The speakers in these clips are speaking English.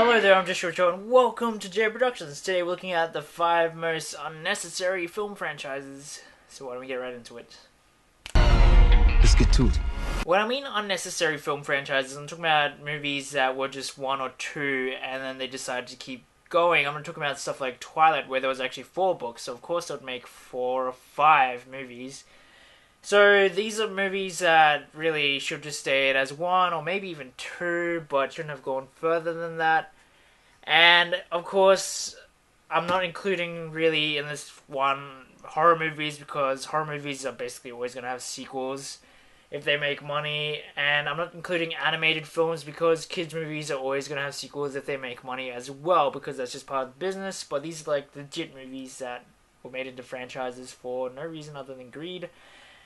Hello there, I'm Joshua Cho, and welcome to J Productions. Today we're looking at the 5 most unnecessary film franchises. So why don't we get right into it? Let's get to it. When I mean unnecessary film franchises, I'm talking about movies that were just 1 or 2, and then they decided to keep going. I'm talking about stuff like Twilight, where there was actually 4 books, so of course they would make 4 or 5 movies. So these are movies that really should just stay as 1 or maybe even 2, but shouldn't have gone further than that. And of course, I'm not including really in this one horror movies, because horror movies are basically always going to have sequels if they make money. And I'm not including animated films because kids movies are always going to have sequels if they make money as well, because that's just part of the business. But these are like legit movies that were made into franchises for no reason other than greed,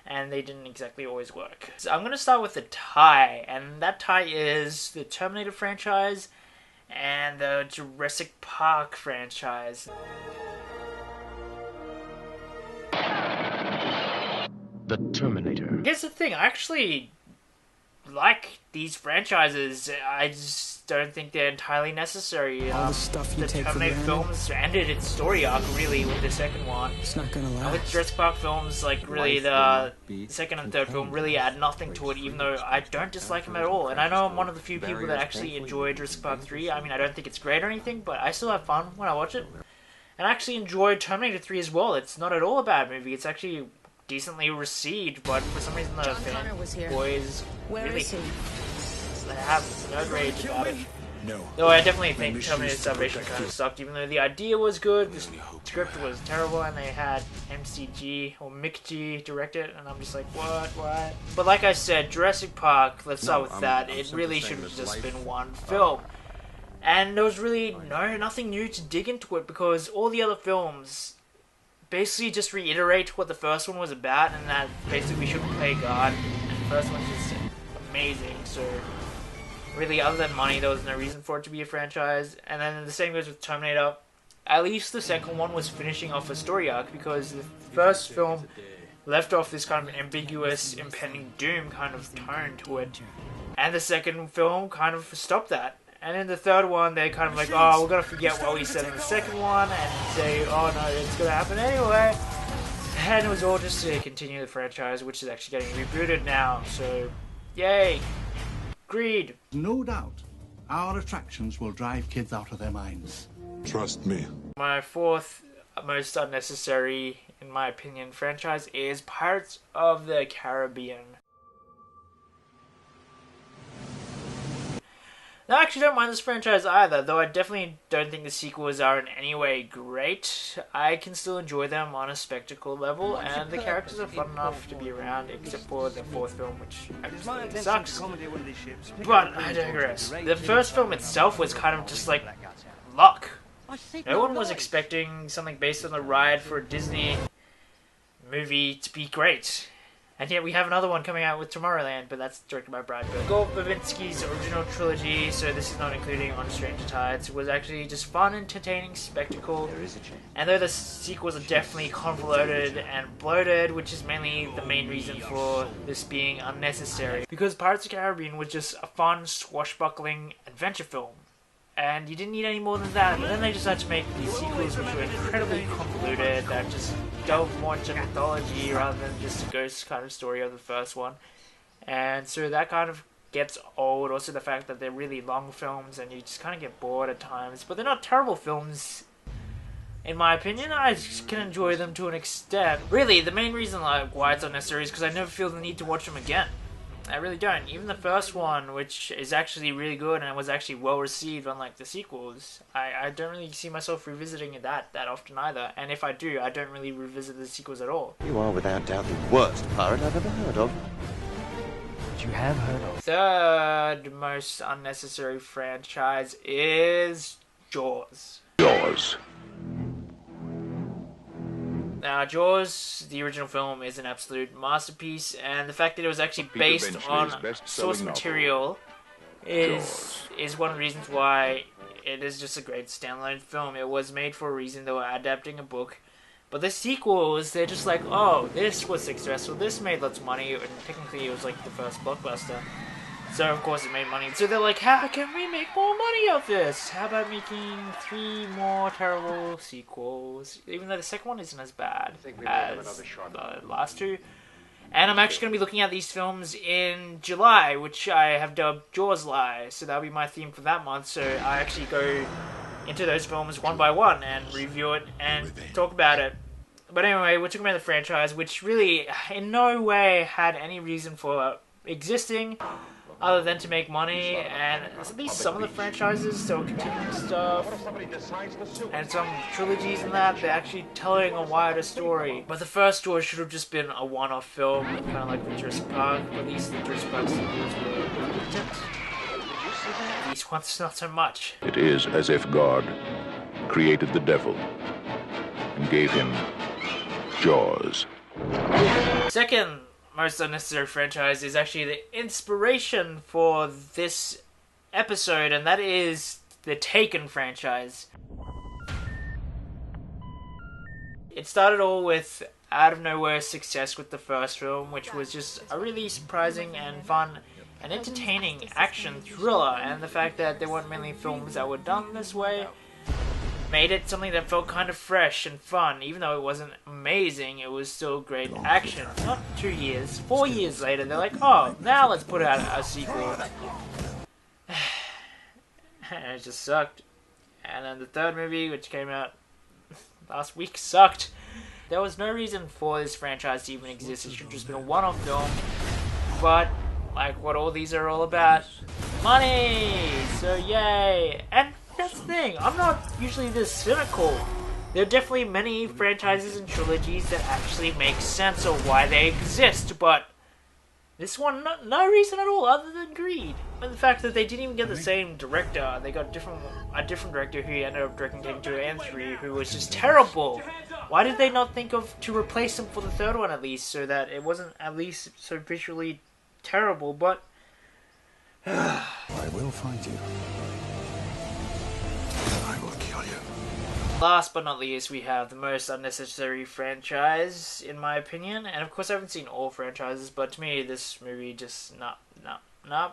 and they didn't exactly always work. So I'm going to start with the tie, and that tie is the Terminator franchise and the Jurassic Park franchise. The Terminator. Here's the thing, I actually like these franchises. I just don't think they're entirely necessary. All the stuff you the take for Terminator granted. films ended its story arc really with the second one. It's not gonna And last. with Jurassic Park films, like really the second and third film really add nothing to it, even though I don't dislike them at all. And I know I'm one of the few people that actually enjoy Jurassic Park 3. I mean, I don't think it's great or anything, but I still have fun when I watch it. And I actually enjoyed Terminator 3 as well. It's not at all a bad movie. It's actually decently received, but for some reason the John Connor was here. boys Where really is he? they have no rage about it. No. Though I definitely think Terminator Salvation kind of sucked, even though the idea was good, the script was terrible, and they had MCG or McG direct it, and I'm just like, what? But like I said, Jurassic Park, let's start with that, it really should have just been one film. And there was really nothing new to dig into it, because all the other films basically just reiterate what the first one was about, and that basically we shouldn't play God, and the first one's just amazing, so really, other than money, there was no reason for it to be a franchise. And then the same goes with Terminator. At least the second one was finishing off a story arc, because the first film left off this kind of ambiguous, impending doom kind of tone to it. And the second film kind of stopped that. And in the third one, they kind of like, oh, we're going to forget what we said in the second one and say, oh no, it's going to happen anyway. And it was all just to continue the franchise, which is actually getting rebooted now. So, yay. Greed. No doubt, our attractions will drive kids out of their minds. Trust me. My fourth most unnecessary, in my opinion, franchise is Pirates of the Caribbean. Now, I actually don't mind this franchise either, though I definitely don't think the sequels are in any way great. I can still enjoy them on a spectacle level, and the characters are fun enough to be around, except for the fourth film, which absolutely sucks. But I digress. The first film itself was kind of just like luck. No one was expecting something based on the ride for a Disney movie to be great. And yet we have another one coming out with Tomorrowland, but that's directed by Brad Bird. Gore Verbinski's original trilogy, so this is not including On Stranger Tides, was actually just fun, entertaining spectacle. And though the sequels are definitely convoluted and bloated, which is mainly the main reason for this being unnecessary, because Pirates of the Caribbean was just a fun, swashbuckling adventure film. And you didn't need any more than that. But then they decided to make these sequels which were incredibly convoluted, that just delved more into mythology rather than just a ghost kind of story of the first one. And so that kind of gets old. Also the fact that they're really long films and you just kind of get bored at times. But they're not terrible films, in my opinion. I just can enjoy them to an extent. Really, the main reason like why it's unnecessary is because I never feel the need to watch them again. I really don't. Even the first one, which is actually really good and was actually well received, unlike the sequels, I don't really see myself revisiting that often either. And if I do, I don't really revisit the sequels at all. You are without doubt the worst pirate I've ever heard of. But you have heard of. Third most unnecessary franchise is Jaws. Jaws. Now, Jaws, the original film, is an absolute masterpiece, and the fact that it was actually based on source material is one of the reasons why it is just a great standalone film. It was made for a reason. They were adapting a book. But the sequels, they're just like, oh, this was successful, this made lots of money, and technically it was like the first blockbuster. So of course it made money. So they're like, how can we make more money off this? How about making 3 more terrible sequels? Even though the second one isn't as bad as the last 2. And I'm actually going to be looking at these films in July, which I have dubbed Jaws Lie. So that'll be my theme for that month. So I actually go into those films one by one and review it and talk about it. But anyway, we're talking about the franchise, which really in no way had any reason for existing other than to make money, and at least some of the franchises still continuing stuff, and some trilogies and that, they're actually telling a wider story. But the first Jaws should have just been a one-off film, kind of like the Jurassic Park, but at least the Jurassic Park sequels were competent. These ones not so much. It is as if God created the devil and gave him Jaws. Second most unnecessary franchise is actually the inspiration for this episode, and that is the Taken franchise. It started all with out of nowhere success with the first film, which was just a really surprising and fun and entertaining action thriller, and the fact that there weren't many films that were done this way made it something that felt kind of fresh and fun. Even though it wasn't amazing, it was still great action. Not 2 years, 4 years later, they're like, oh, now let's put out a sequel. And it just sucked. And then the third movie, which came out last week, sucked. There was no reason for this franchise to even exist. It should have just been a one-off film. But, like what all these are all about, money! So yay! And that's the thing, I'm not usually this cynical. There are definitely many franchises and trilogies that actually make sense of why they exist, but this one, no reason at all other than greed. And the fact that they didn't even get the same director. They got a different director who ended up directing Taken 2 and 3, who was just terrible. Why did they not think of to replace him for the third one at least, so that it wasn't at least so visually terrible, but I will find you. I will kill you. last but not least, we have the most unnecessary franchise, in my opinion. And of course, I haven't seen all franchises, but to me, this movie just no.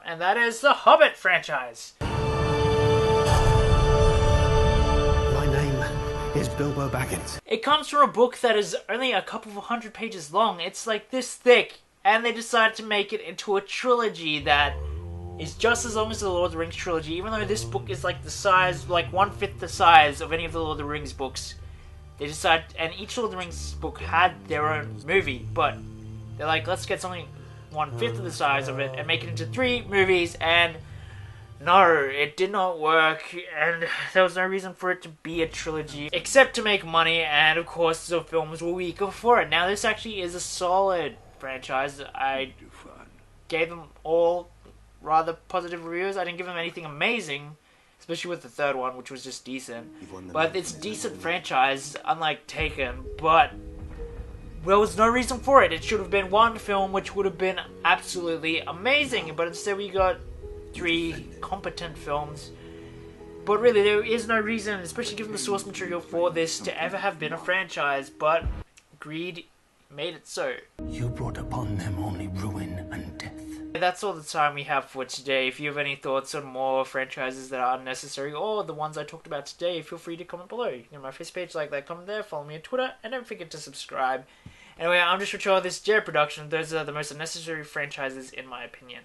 And that is the Hobbit franchise. My name is Bilbo Baggins. It comes from a book that is only a couple of 100 pages long. It's like this thick, and they decided to make it into a trilogy that is just as long as the Lord of the Rings trilogy, even though this book is like the size, like 1/5 the size of any of the Lord of the Rings books. They decided, and each Lord of the Rings book had their own movie, but they're like, let's get something 1/5 of the size of it and make it into 3 movies, and no, it did not work, and there was no reason for it to be a trilogy, except to make money, and of course the films were weaker for it. Now this actually is a solid franchise. I gave them all rather positive reviews. I didn't give them anything amazing, especially with the third one, which was just decent. But it's a decent franchise, unlike Taken, but there was no reason for it. It should have been one film, which would have been absolutely amazing, but instead we got 3 competent films. But really, there is no reason, especially given the source material for this, to ever have been a franchise, but greed made it so. You brought upon them only ruin and death. That's all the time we have for today. If you have any thoughts on more franchises that are unnecessary, or the ones I talked about today, feel free to comment below. You can go to my Facebook page, like that, comment there, follow me on Twitter, and don't forget to subscribe. Anyway, I'm just Rachel, this is Jared Production. Those are the most unnecessary franchises in my opinion.